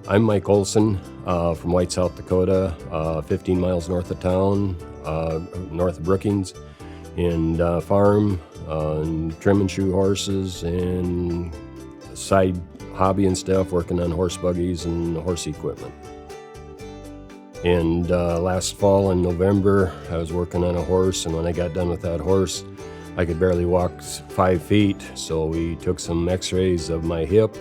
I'm Mike Olson from White, South Dakota, 15 miles north of town, north of Brookings, and farm, and trim and shoe horses, and side hobby and stuff, working on horse buggies and horse equipment. And last fall in November, I was working on a horse, and when I got done with that horse, I could barely walk 5 feet, so we took some x-rays of my hip,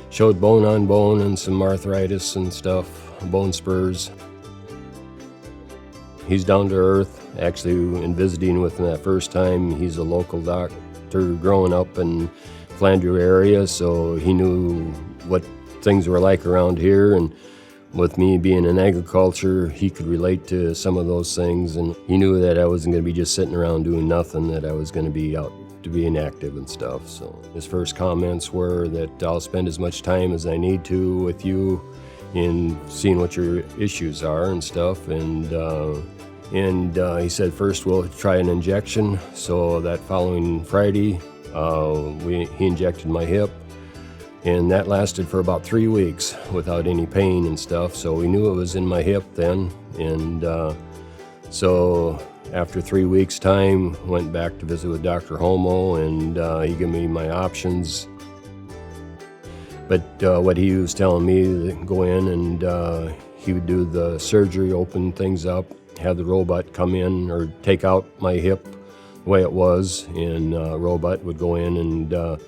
showed bone on bone and some arthritis and stuff, bone spurs. He's down to earth. Actually, in visiting with him that first time, he's a local doctor growing up in Flandreau area, so he knew what things were like around here, and with me being in agriculture, he could relate to some of those things, and he knew that I wasn't going to be just sitting around doing nothing, that I was going to be out to being active and stuff. So his first comments were that I'll spend as much time as I need to with you in seeing what your issues are and stuff, and he said first we'll try an injection. So that following Friday, he injected my hip, and that lasted for about 3 weeks without any pain and stuff. So we knew it was in my hip then, and so after 3 weeks' time, went back to visit with Dr. Holmoe, and he gave me my options. But what he was telling me, to go in and he would do the surgery, open things up, have the robot come in or take out my hip the way it was, and robot would go in and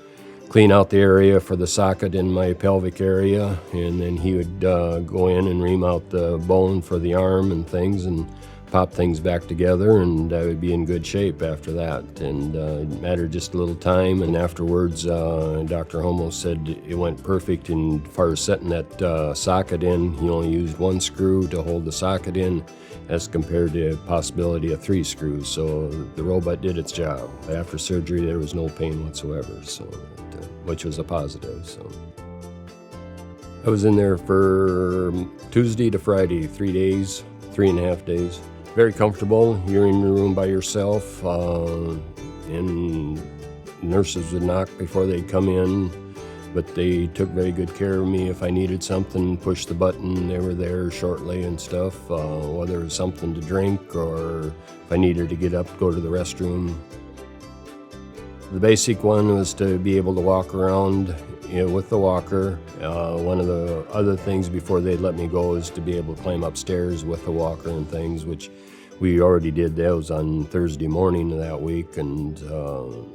clean out the area for the socket in my pelvic area, and then he would go in and ream out the bone for the arm and things, and pop things back together, and I would be in good shape after that. And it mattered just a little time, and afterwards Dr. Holmoe said it went perfect. And as far as setting that socket in, he only used 1 screw to hold the socket in, as compared to a possibility of 3 screws. So the robot did its job. After surgery, there was no pain whatsoever, so which was a positive. So I was in there for Tuesday to Friday, 3 days, 3.5 days. Very comfortable. You're in your room by yourself, and nurses would knock before they'd come in, but they took very good care of me. If I needed something, push the button, they were there shortly and stuff, whether it was something to drink or if I needed to get up, go to the restroom. The basic one was to be able to walk around, with the walker. One of the other things before they'd let me go is to be able to climb upstairs with the walker and things, which we already did. That was on Thursday morning of that week, and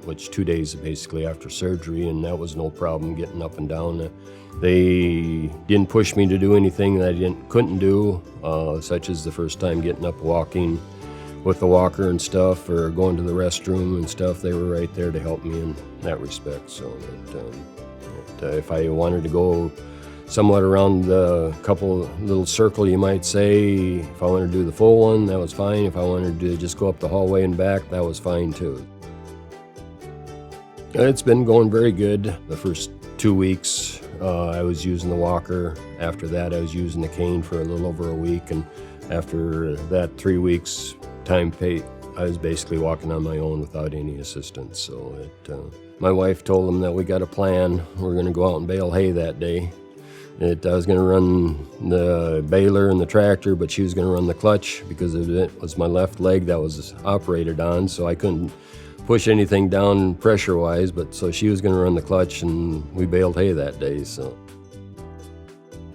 which 2 days basically after surgery, and that was no problem getting up and down. They didn't push me to do anything that I couldn't do, such as the first time getting up walking with the walker and stuff, or going to the restroom and stuff. They were right there to help me in that respect. So that, if I wanted to go somewhat around the couple little circle, you might say, if I wanted to do the full one, that was fine. If I wanted to just go up the hallway and back, that was fine too. It's been going very good. The first 2 weeks, I was using the walker. After that, I was using the cane for a little over a week, and after that 3 weeks time, I was basically walking on my own without any assistance. So my wife told them that we got a plan. We're going to go out and bale hay that day. I was going to run the baler and the tractor, but she was going to run the clutch because it was my left leg that was operated on, so I couldn't push anything down pressure-wise, but so she was going to run the clutch, and we baled hay that day. So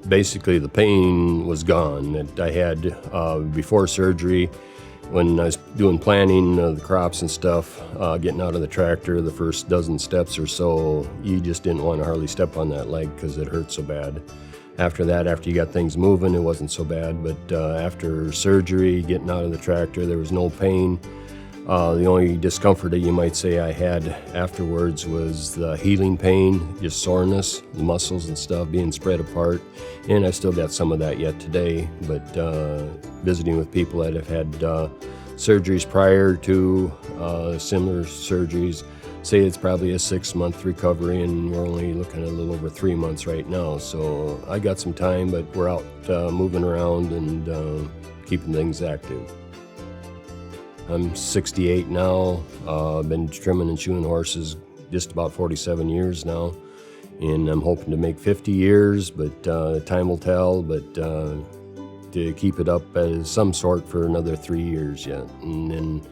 basically the pain was gone that I had before surgery. When I was doing planning of the crops and stuff, getting out of the tractor, the first dozen steps or so, you just didn't want to hardly step on that leg because it hurt so bad. After that, after you got things moving, it wasn't so bad. But after surgery, getting out of the tractor, there was no pain. The only discomfort that you might say I had afterwards was the healing pain, just soreness, the muscles and stuff being spread apart. And I still got some of that yet today, but visiting with people that have had surgeries prior to similar surgeries, say it's probably a 6-month recovery, and we're only looking at a little over 3 months right now. So I got some time, but we're out moving around and keeping things active. I'm 68 now. I've been trimming and shoeing horses just about 47 years now. and I'm hoping to make 50 years, but time will tell, but to keep it up as some sort for another 3 years yet. And then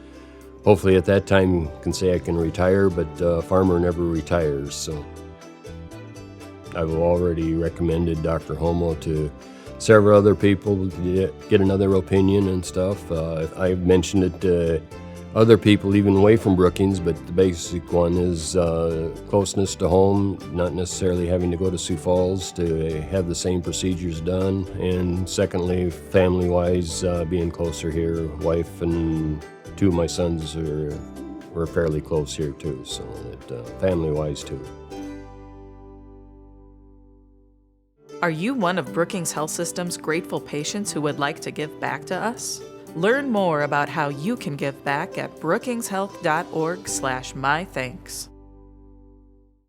hopefully at that time can say I can retire, but a farmer never retires. So I've already recommended Dr. Holmoe to several other people to get another opinion and stuff. I've mentioned it to other people even away from Brookings, but the basic one is closeness to home, not necessarily having to go to Sioux Falls to have the same procedures done. And secondly, family-wise, being closer here. Wife and 2 of my sons were fairly close here too, so family-wise too. Are you one of Brookings Health System's grateful patients who would like to give back to us? Learn more about how you can give back at brookingshealth.org/mythanks.